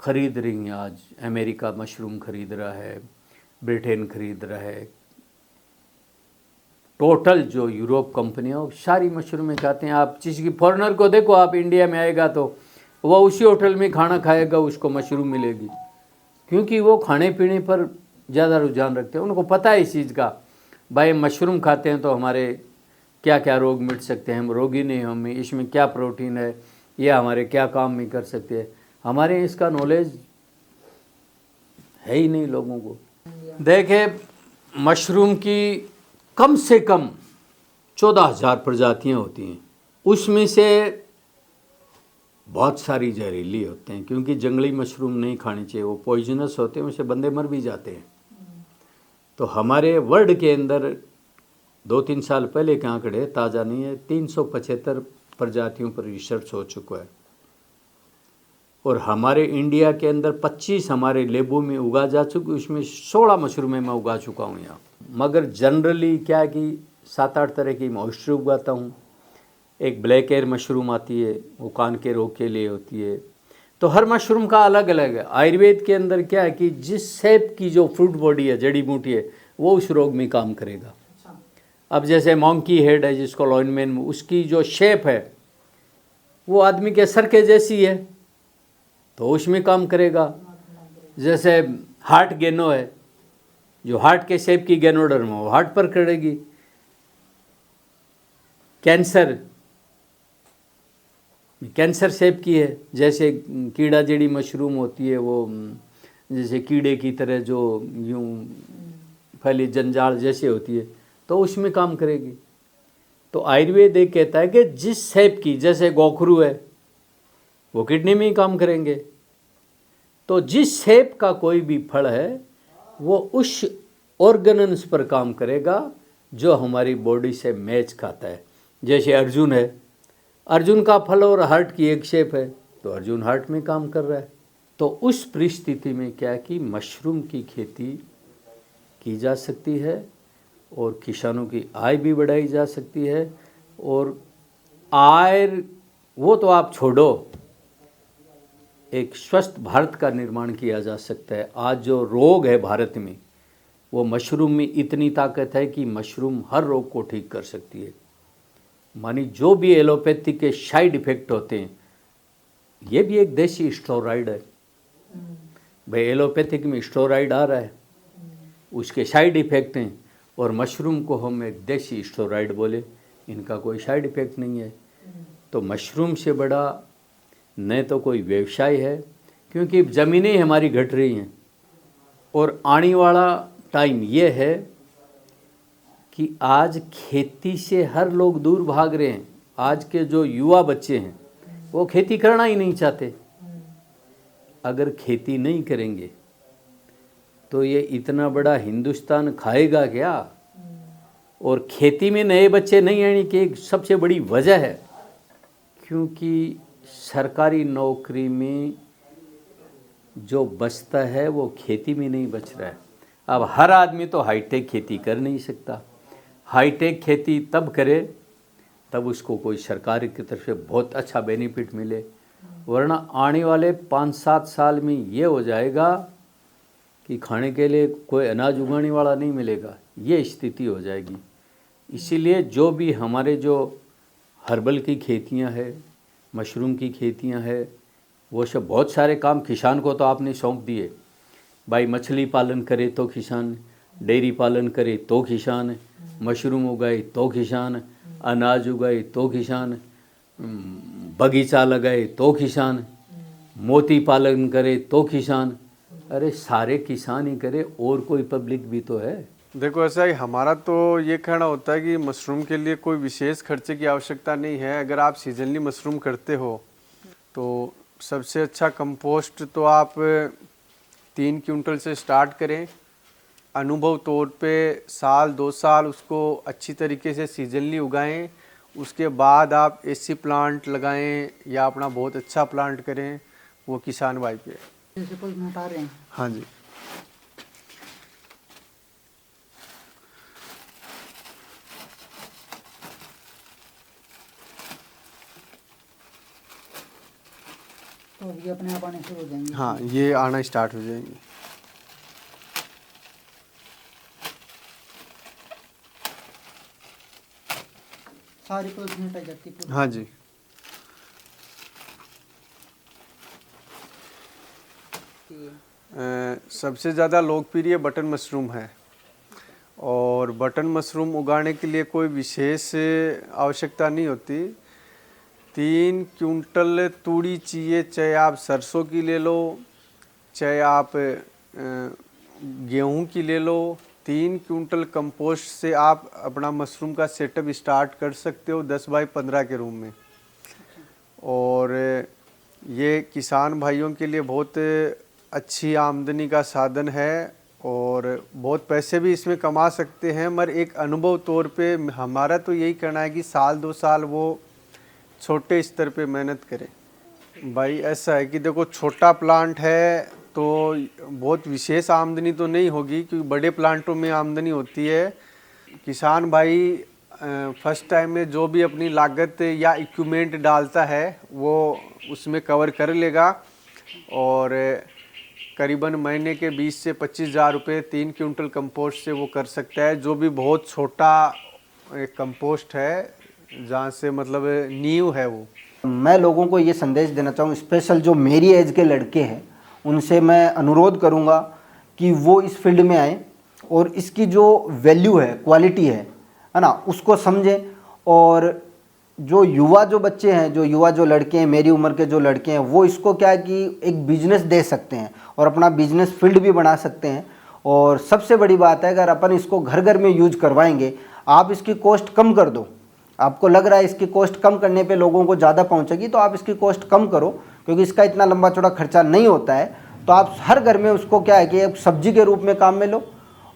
खरीद रही हैं। आज अमेरिका मशरूम खरीद रहा है, ब्रिटेन खरीद रहा है। टोटल जो यूरोप कंपनियाँ सारी मशरूमें खाते हैं। आप किसी की फॉरेनर को देखो, आप इंडिया में आएगा तो वह उसी होटल में खाना खाएगा, उसको मशरूम मिलेगी, क्योंकि वो खाने पीने पर ज़्यादा रुझान रखते हैं। उनको पता है इस चीज़ का, भाई मशरूम खाते हैं तो हमारे क्या क्या रोग मिट सकते हैं, हम रोगी नहीं, हमें इसमें क्या प्रोटीन है, ये हमारे क्या काम में कर सकते हैं। हमारे इसका नॉलेज है ही नहीं लोगों को। देखे मशरूम की कम से कम 14,000 प्रजातियाँ होती हैं, उसमें से बहुत सारी जहरीली होते हैं, क्योंकि जंगली मशरूम नहीं खानी चाहिए, वो पॉइजनस होते हैं, उससे बंदे मर भी जाते हैं। तो हमारे वर्ल्ड के अंदर 2-3 साल पहले के आंकड़े, ताज़ा नहीं है, 375 प्रजातियों पर रिसर्च हो चुका है। और हमारे इंडिया के अंदर 25 हमारे लेबों में उगा जा चुके, उसमें 16 मशरूमें मैं उगा चुका हूँ यहाँ। मगर जनरली क्या है कि 7-8 तरह की मॉइस्चर उगाता हूँ। एक ब्लैक एयर मशरूम आती है, वो कान के रोग के लिए होती है। तो हर मशरूम का अलग अलग है। आयुर्वेद के अंदर क्या है कि जिस शेप की जो फ्रूट बॉडी है, जड़ी बूटी है, वो उस रोग में काम करेगा। अब जैसे मॉन्की हेड है जिसको लॉइनमैन, उसकी जो शेप है वो आदमी के सर के जैसी है, तो उसमें काम करेगा। जैसे हार्ट गेनो है, जो हार्ट के शेप की गेनोडर्म है वो हार्ट पर करेगी। कैंसर शेप की है, जैसे कीड़ा जड़ी मशरूम होती है, वो जैसे कीड़े की तरह जो यूं फैली जंजाल जैसे होती है, तो उसमें काम करेगी। तो आयुर्वेद एक कहता है कि जिस शेप की, जैसे गोखरू है वो किडनी में ही काम करेंगे। तो जिस शेप का कोई भी फल है वो उस ऑर्गेनल्स पर काम करेगा जो हमारी बॉडी से मैच खाता है। जैसे अर्जुन है, अर्जुन का फल और हार्ट की एक शेप है, तो अर्जुन हार्ट में काम कर रहा है। तो उस परिस्थिति में क्या कि मशरूम की खेती की जा सकती है और किसानों की आय भी बढ़ाई जा सकती है। और आय वो तो आप छोड़ो, एक स्वस्थ भारत का निर्माण किया जा सकता है। आज जो रोग है भारत में, वो मशरूम में इतनी ताकत है कि मशरूम हर रोग को ठीक कर सकती है। मानी जो भी एलोपैथी के साइड इफ़ेक्ट होते हैं, ये भी एक देसी स्टेरॉइड है। भाई एलोपैथिक में स्टेरॉइड आ रहा है, उसके साइड इफ़ेक्ट हैं, और मशरूम को हम एक देसी स्टेरॉइड बोले, इनका कोई साइड इफ़ेक्ट नहीं है। तो मशरूम से बड़ा न तो कोई व्यवसाय है, क्योंकि ज़मीनें हमारी घट रही हैं। और आने वाला टाइम ये है कि आज खेती से हर लोग दूर भाग रहे हैं। आज के जो युवा बच्चे हैं वो खेती करना ही नहीं चाहते। अगर खेती नहीं करेंगे तो ये इतना बड़ा हिंदुस्तान खाएगा क्या? और खेती में नए बच्चे नहीं आने की एक सबसे बड़ी वजह है क्योंकि सरकारी नौकरी में जो बचता है वो खेती में नहीं बच रहा है। अब हर आदमी तो हाईटेक खेती कर नहीं सकता। हाईटेक खेती तब करे तब उसको कोई सरकार की तरफ से बहुत अच्छा बेनिफिट मिले, वरना आने वाले 5-7 साल में ये हो जाएगा कि खाने के लिए कोई अनाज उगाने वाला नहीं मिलेगा, ये स्थिति हो जाएगी। इसीलिए जो भी हमारे जो हर्बल की खेतियां हैं, मशरूम की खेतियां हैं, वो सब बहुत सारे काम किसान को तो आपने सौंप दिए। भाई मछली पालन करे तो किसान, डेयरी पालन करे तो किसान, मशरूम उगाए तो किसान, अनाज उगाए तो किसान, बगीचा लगाए तो किसान, मोती पालन करे तो किसान। अरे सारे किसान ही करे, और कोई पब्लिक भी तो है। देखो ऐसा है, हमारा तो ये कहना होता है कि मशरूम के लिए कोई विशेष खर्चे की आवश्यकता नहीं है। अगर आप सीजनली मशरूम करते हो तो सबसे अच्छा कंपोस्ट तो आप 3 क्विंटल से स्टार्ट करें। अनुभव तौर पे 1-2 साल उसको अच्छी तरीके से सीजनली उगाएं। उसके बाद आप एसी प्लांट लगाएं या अपना बहुत अच्छा प्लांट करें, वो किसान भाई पे। जैसे कोई हटा रहे हैं। हाँ जी। तो अब ये अपने आप आने शुरू हो जाएंगे। हाँ, ये आना स्टार्ट हो जाएंगे। सारी पॉलिथीन हटा जाती है। हाँ जी। सबसे ज़्यादा लोकप्रिय बटन मशरूम है, और बटन मशरूम उगाने के लिए कोई विशेष आवश्यकता नहीं होती। 3 क्विंटल तूड़ी चाहिए, चाहे आप सरसों की ले लो, चाहे आप गेहूं की ले लो। 3 क्विंटल कंपोस्ट से आप अपना मशरूम का सेटअप स्टार्ट कर सकते हो 10 बाई 15 के रूम में। और ये किसान भाइयों के लिए बहुत अच्छी आमदनी का साधन है, और बहुत पैसे भी इसमें कमा सकते हैं। मगर एक अनुभव तौर पे हमारा तो यही कहना है कि 1-2 साल वो छोटे स्तर पे मेहनत करें। भाई ऐसा है कि देखो, छोटा प्लांट है तो बहुत विशेष आमदनी तो नहीं होगी, क्योंकि बड़े प्लांटों में आमदनी होती है। किसान भाई फर्स्ट टाइम में जो भी अपनी लागत या इक्विपमेंट डालता है वो उसमें कवर कर लेगा, और करीबन महीने के 20 से 25 हज़ार रुपये 3 क्विंटल कंपोस्ट से वो कर सकता है। जो भी बहुत छोटा कंपोस्ट है, जहाँ से मतलब नींव है वो। मैं लोगों को ये संदेश देना चाहूँ, स्पेशल जो मेरी एज के लड़के हैं उनसे मैं अनुरोध करूँगा कि वो इस फील्ड में आएँ और इसकी जो वैल्यू है, क्वालिटी है ना, उसको समझें। और जो युवा जो बच्चे हैं, जो लड़के हैं, मेरी उम्र के जो लड़के हैं, वो इसको क्या है कि एक बिजनेस दे सकते हैं और अपना बिजनेस फील्ड भी बना सकते हैं। और सबसे बड़ी बात है, अगर अपन इसको घर घर में यूज करवाएंगे, आप इसकी कॉस्ट कम कर दो। आपको लग रहा है इसकी कॉस्ट कम करने पे लोगों को ज़्यादा पहुंचेगी, तो आप इसकी कॉस्ट कम करो, क्योंकि इसका इतना लंबा चौड़ा खर्चा नहीं होता है। तो आप हर घर में उसको क्या है कि एक सब्जी के रूप में काम में लो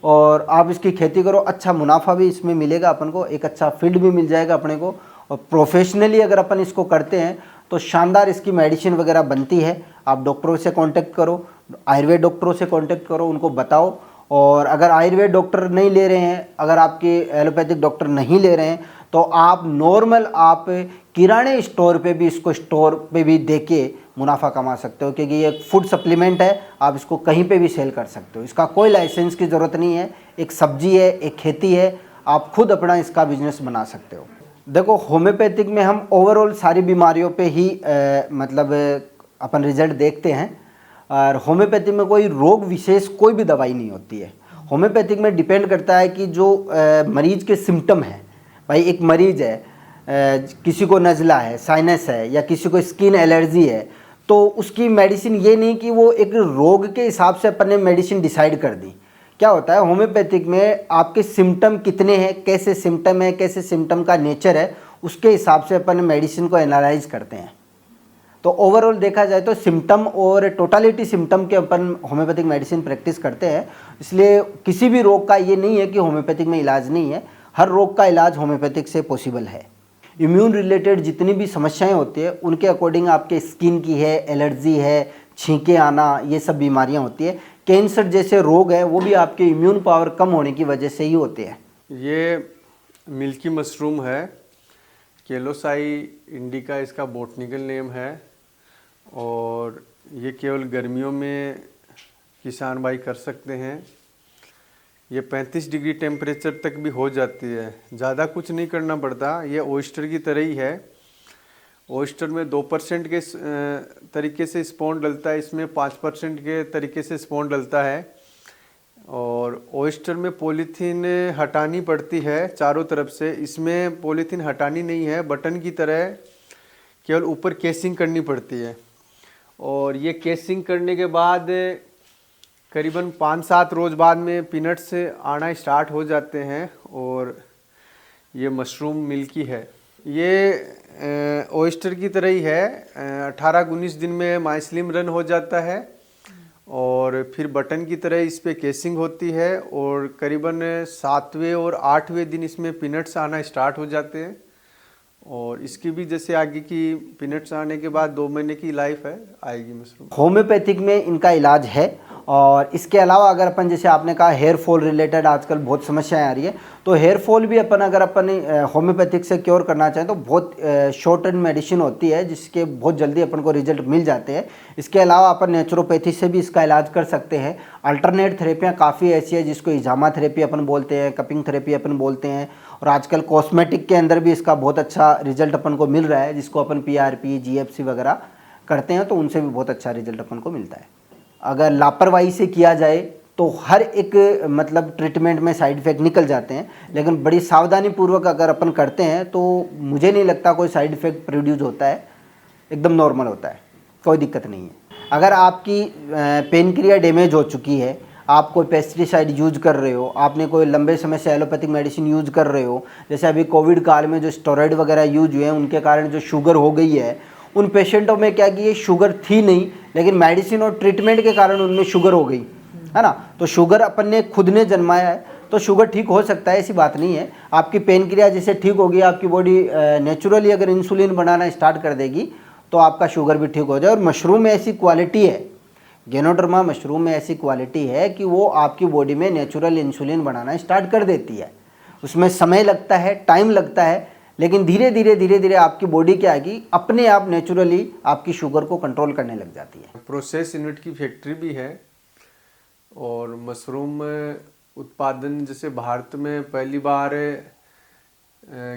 और आप इसकी खेती करो। अच्छा मुनाफा भी इसमें मिलेगा अपन को, एक अच्छा फील्ड भी मिल जाएगा अपने को। और प्रोफेशनली अगर अपन इसको करते हैं तो शानदार इसकी मेडिसिन वगैरह बनती है। आप डॉक्टरों से कांटेक्ट करो, आयुर्वेद डॉक्टरों से कांटेक्ट करो, उनको बताओ। और अगर आयुर्वेद डॉक्टर नहीं ले रहे हैं, अगर आपके एलोपैथिक डॉक्टर नहीं ले रहे हैं, तो आप नॉर्मल आप किराने स्टोर पे भी इसको स्टोर पे भी देके मुनाफा कमा सकते हो, क्योंकि ये फूड सप्लीमेंट है। आप इसको कहीं पे भी सेल कर सकते हो, इसका कोई लाइसेंस की ज़रूरत नहीं है। एक सब्जी है, एक खेती है, आप खुद अपना इसका बिजनेस बना सकते हो। देखो, होम्योपैथिक में हम ओवरऑल सारी बीमारियों पे ही मतलब अपन रिजल्ट देखते हैं। और होम्योपैथिक में कोई रोग विशेष कोई भी दवाई नहीं होती है। होम्योपैथिक में डिपेंड करता है कि जो मरीज के सिम्टम हैं। भाई एक मरीज है, किसी को नज़ला है, साइनस है, या किसी को स्किन एलर्जी है, तो उसकी मेडिसिन ये नहीं कि वो एक रोग के हिसाब से अपन ने मेडिसिन डिसाइड कर दी। क्या होता है होम्योपैथिक में, आपके सिम्टम कितने हैं, कैसे सिम्टम है, कैसे सिम्टम का नेचर है, उसके हिसाब से अपन मेडिसिन को एनालाइज करते हैं। तो ओवरऑल देखा जाए तो सिम्टम और टोटालिटी सिम्टम के अपन होम्योपैथिक मेडिसिन प्रैक्टिस करते हैं। इसलिए किसी भी रोग का ये नहीं है कि होम्योपैथिक में इलाज नहीं है, हर रोग का इलाज होम्योपैथिक से पॉसिबल है। इम्यून रिलेटेड जितनी भी समस्याएं होती है, उनके अकॉर्डिंग आपके स्किन की है, एलर्जी है, छींके आना, ये सब बीमारियां होती है। कैंसर जैसे रोग है वो भी आपके इम्यून पावर कम होने की वजह से ही होते हैं। ये मिल्की मशरूम है, केलोसाई इंडिका इसका बॉटनिकल नेम है, और ये केवल गर्मियों में किसान भाई कर सकते हैं। ये 35 डिग्री टेम्परेचर तक भी हो जाती है, ज़्यादा कुछ नहीं करना पड़ता। ये ओयस्टर की तरह ही है। ओयस्टर में 2% के तरीके से स्पॉन डलता है, इसमें 5% के तरीके से स्पॉन डलता है। और ओयस्टर में पॉलीथीन हटानी पड़ती है चारों तरफ से, इसमें पॉलीथीन हटानी नहीं है, बटन की तरह केवल ऊपर केसिंग करनी पड़ती है। और ये केसिंग करने के बाद करीबन 5-7 रोज बाद में पीनट्स आना स्टार्ट हो जाते हैं, और ये मशरूम मिल्की है। ये ओयस्टर की तरह ही है, 18-19 दिन में माइसलिम रन हो जाता है, और फिर बटन की तरह इस पे केसिंग होती है, और करीबन 7वें और 8वें दिन इसमें पीनट्स आना स्टार्ट हो जाते हैं। और इसकी भी जैसे आगे की पीनट्स आने के बाद 2 महीने की लाइफ है, आएगी मशरूम। होम्योपैथिक में इनका इलाज है। और इसके अलावा अगर अपन जैसे आपने कहा हेयर फॉल रिलेटेड आजकल बहुत समस्याएं आ रही है, तो हेयर फॉल भी अगर अपन होम्योपैथिक से क्योर करना चाहें तो बहुत शॉर्ट टर्म मेडिसिन होती है जिसके बहुत जल्दी अपन को रिजल्ट मिल जाते हैं। इसके अलावा अपन नेचुरोपैथी से भी इसका इलाज कर सकते हैं। अल्टरनेट थेरेपियाँ काफ़ी ऐसी है जिसको इजामा थेरेपी अपन बोलते हैं, कपिंग थेरेपी अपन बोलते हैं, और आजकल कॉस्मेटिक के अंदर भी इसका बहुत अच्छा रिजल्ट अपन को मिल रहा है, जिसको अपन PRP GFC वगैरह करते हैं तो उनसे भी बहुत अच्छा रिजल्ट अपन को मिलता है। अगर लापरवाही से किया जाए तो हर एक मतलब ट्रीटमेंट में साइड इफ़ेक्ट निकल जाते हैं, लेकिन बड़ी सावधानी पूर्वक अगर अपन करते हैं तो मुझे नहीं लगता कोई साइड इफ़ेक्ट प्रोड्यूस होता है, एकदम नॉर्मल होता है, कोई दिक्कत नहीं है। अगर आपकी पेनक्रिया डैमेज हो चुकी है, आप कोई पेस्टिसाइड यूज कर रहे हो, आपने कोई लंबे समय से एलोपैथिक मेडिसिन यूज कर रहे हो, जैसे अभी कोविड काल में जो स्टेरॉइड वगैरह यूज हुए हैं उनके कारण जो शुगर हो गई है, उन पेशेंटों में क्या कि ये शुगर थी नहीं, लेकिन मेडिसिन और ट्रीटमेंट के कारण उनमें शुगर हो गई है ना। तो शुगर अपन ने खुद ने जन्माया है तो शुगर ठीक हो सकता है, ऐसी बात नहीं है। आपकी पेनक्रिया जैसे ठीक होगी, आपकी बॉडी नेचुरली अगर इंसुलिन बनाना स्टार्ट कर देगी तो आपका शुगर भी ठीक हो जाए। और मशरूम में ऐसी क्वालिटी है, गैनोडर्मा मशरूम में ऐसी क्वालिटी है कि वो आपकी बॉडी में नेचुरल इंसुलिन बनाना स्टार्ट कर देती है। उसमें समय लगता है, टाइम लगता है, लेकिन धीरे धीरे आपकी बॉडी क्या आएगी, अपने आप नेचुरली आपकी शुगर को कंट्रोल करने लग जाती है। प्रोसेस यूनिट की फैक्ट्री भी है, और मशरूम उत्पादन जैसे भारत में पहली बार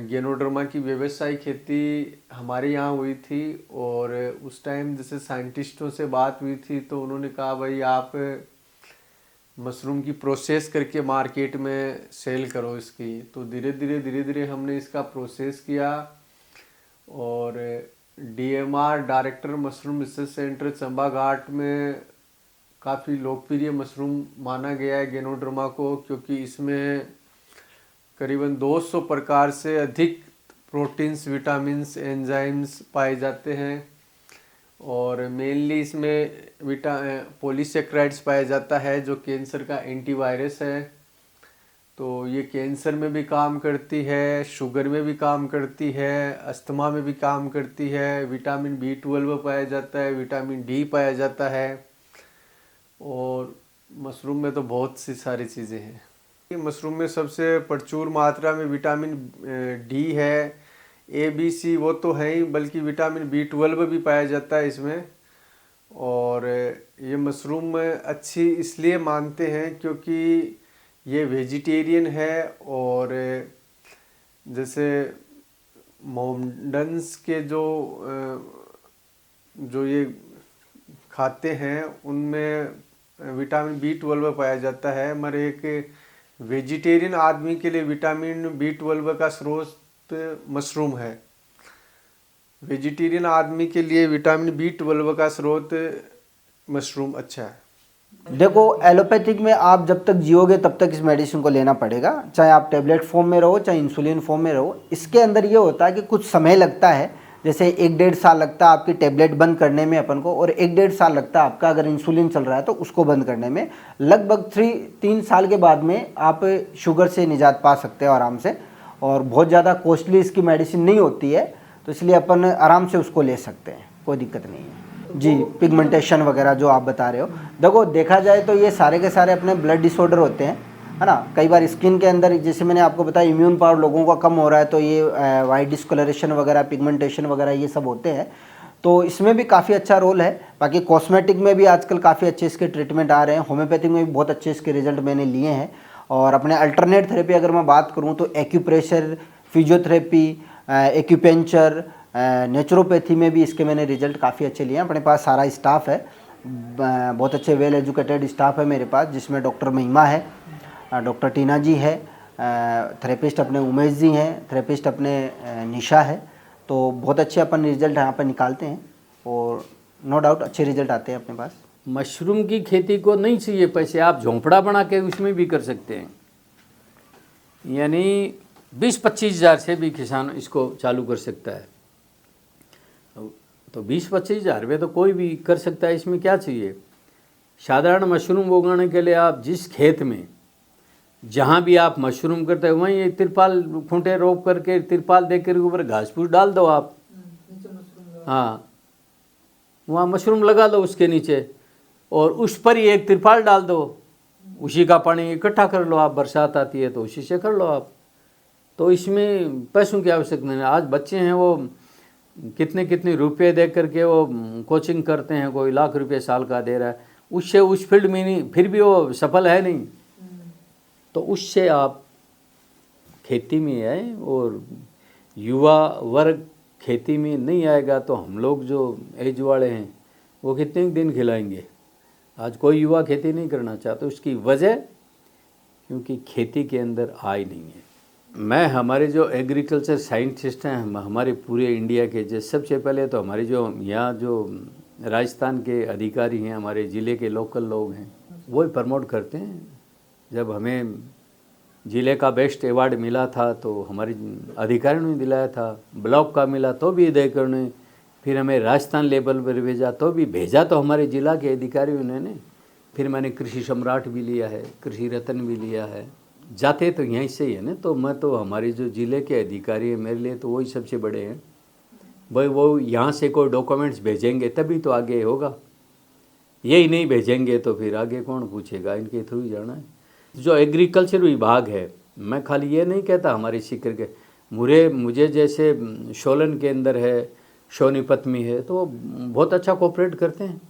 गैनोडर्मा की व्यावसायिक खेती हमारे यहाँ हुई थी। और उस टाइम जैसे साइंटिस्टों से बात हुई थी तो उन्होंने कहा भाई आप मशरूम की प्रोसेस करके मार्केट में सेल करो इसकी। तो धीरे धीरे हमने इसका प्रोसेस किया, और DMR director mushroom research centre Chamba Ghat में काफ़ी लोकप्रिय मशरूम माना गया है गैनोडर्मा को, क्योंकि इसमें करीबन 200 प्रकार से अधिक प्रोटीन्स, विटामिन्स, एंजाइम्स पाए जाते हैं, और मेनली इसमें पॉलीसेक्राइड्स पाया जाता है जो कैंसर का एंटीवायरस है। तो ये कैंसर में भी काम करती है, शुगर में भी काम करती है, अस्थमा में भी काम करती है, विटामिन B12 पाया जाता है, विटामिन D पाया जाता है, और मशरूम में तो बहुत सी सारी चीज़ें हैं। मशरूम में सबसे प्रचुर मात्रा में विटामिन D है, A, B, C वो तो है ही, बल्कि विटामिन B12 भी पाया जाता है इसमें। और ये मशरूम अच्छी इसलिए मानते हैं क्योंकि ये वेजिटेरियन है, और जैसे मोमडन्स के जो ये खाते हैं उनमें विटामिन B12 पाया जाता है। हमारे एक वेजिटेरियन आदमी के लिए विटामिन B12 का स्रोत मशरूम है। वेजिटेरियन आदमी के लिए विटामिन B12 का स्रोत मशरूम अच्छा है। देखो एलोपैथिक में आप जब तक जियोगे तब तक इस मेडिसिन को लेना पड़ेगा, चाहे आप टेबलेट फॉर्म में रहो चाहे इंसुलिन फॉर्म में रहो। इसके अंदर ये होता है कि कुछ समय लगता है, जैसे 1-1.5 साल लगता है आपकी टेबलेट बंद करने में अपन को, और 1-1.5 साल लगता है आपका अगर इंसुलिन चल रहा है तो उसको बंद करने में। लगभग 3 साल के बाद में आप शुगर से निजात पा सकते हो आराम से, और बहुत ज़्यादा कॉस्टली इसकी मेडिसिन नहीं होती है, तो इसलिए अपन आराम से उसको ले सकते हैं, कोई दिक्कत नहीं है। जी, पिगमेंटेशन वगैरह जो आप बता रहे हो, देखो देखा जाए तो ये सारे के सारे अपने ब्लड डिसऑर्डर होते हैं, है ना। कई बार स्किन के अंदर, जैसे मैंने आपको बताया, इम्यून पावर लोगों का कम हो रहा है, तो ये वाइट डिस्कलरेशन वगैरह, पिगमेंटेशन वगैरह ये सब होते हैं। तो इसमें भी काफ़ी अच्छा रोल है। बाकी कॉस्मेटिक में भी आजकल काफ़ी अच्छे इसके ट्रीटमेंट आ रहे हैं, होम्योपैथिक में भी बहुत अच्छे इसके रिजल्ट मैंने लिए हैं। और अपने अल्टरनेट थेरेपी अगर मैं बात करूँ तो एक्यूप्रेशर, फिजियोथेरेपी, एक्यूपेंचर, नेचुरोपैथी में भी इसके मैंने रिजल्ट काफ़ी अच्छे लिए हैं। अपने पास सारा स्टाफ है, बहुत अच्छे वेल एजुकेटेड स्टाफ है मेरे पास, जिसमें डॉक्टर महिमा है, डॉक्टर टीना जी है, थेरेपिस्ट अपने उमेश जी हैं, थेरेपिस्ट अपने निशा है। तो बहुत अच्छे अपन रिजल्ट यहाँ पर निकालते हैं और नो डाउट अच्छे रिजल्ट आते हैं अपने पास। मशरूम की खेती को नहीं चाहिए पैसे, आप झोंपड़ा बना के उसमें भी कर सकते हैं। यानी 20-25 हज़ार से भी किसान इसको चालू कर सकता है। तो 20-25 हज़ार में तो कोई भी कर सकता है। इसमें क्या चाहिए, साधारण मशरूम उगाने के लिए आप जिस खेत में जहाँ भी आप मशरूम करते हैं वहीं तिरपाल खूंटे रोप करके तिरपाल दे कर ऊपर घास फूस डाल दो आप, हाँ वहाँ मशरूम लगा दो उसके नीचे, और उस पर ही एक तिरपाल डाल दो, उसी का पानी इकट्ठा कर लो आप, बरसात आती है तो उसी से कर लो आप। तो इसमें पैसों की आवश्यकता नहीं। आज बच्चे हैं वो कितने कितने रुपये दे करके वो कोचिंग करते हैं, कोई लाख रुपये साल का दे रहा है, उससे उस फील्ड में नहीं, फिर भी वो सफल है नहीं। तो उससे आप खेती में आए, और युवा वर्ग खेती में नहीं आएगा तो हम लोग जो एज वाले हैं वो कितने दिन खिलाएंगे। आज कोई युवा खेती नहीं करना चाहता, उसकी वजह क्योंकि खेती के अंदर आय नहीं है। मैं हमारे जो एग्रीकल्चर साइंटिस्ट हैं हमारे पूरे इंडिया के, जैसे सबसे पहले तो हमारे जो यहाँ जो राजस्थान के अधिकारी हैं, हमारे ज़िले के लोकल लोग हैं, वो ही प्रमोट करते हैं। जब हमें ज़िले का बेस्ट अवार्ड मिला था तो हमारे अधिकारियों ने दिलाया था, ब्लॉक का मिला तो भी अधिकारियों ने, फिर हमें राजस्थान लेवल पर भेजा तो भी भेजा तो हमारे ज़िला के अधिकारियों ने। फिर मैंने कृषि सम्राट भी लिया है, कृषि रत्न भी लिया है। जाते तो यहीं से ही है ना, तो मैं तो हमारे जो ज़िले के अधिकारी हैं मेरे लिए तो वही सबसे बड़े हैं भाई। वो यहाँ से कोई डॉक्यूमेंट्स भेजेंगे तभी तो आगे होगा, यही नहीं भेजेंगे तो फिर आगे कौन पूछेगा, इनके थ्रू ही जाना है। जो एग्रीकल्चर विभाग है, मैं खाली ये नहीं कहता हमारे सीकर के, मुझे जैसे सोलन के अंदर है, सोनीपत में है, तो बहुत अच्छा कोऑपरेट करते हैं।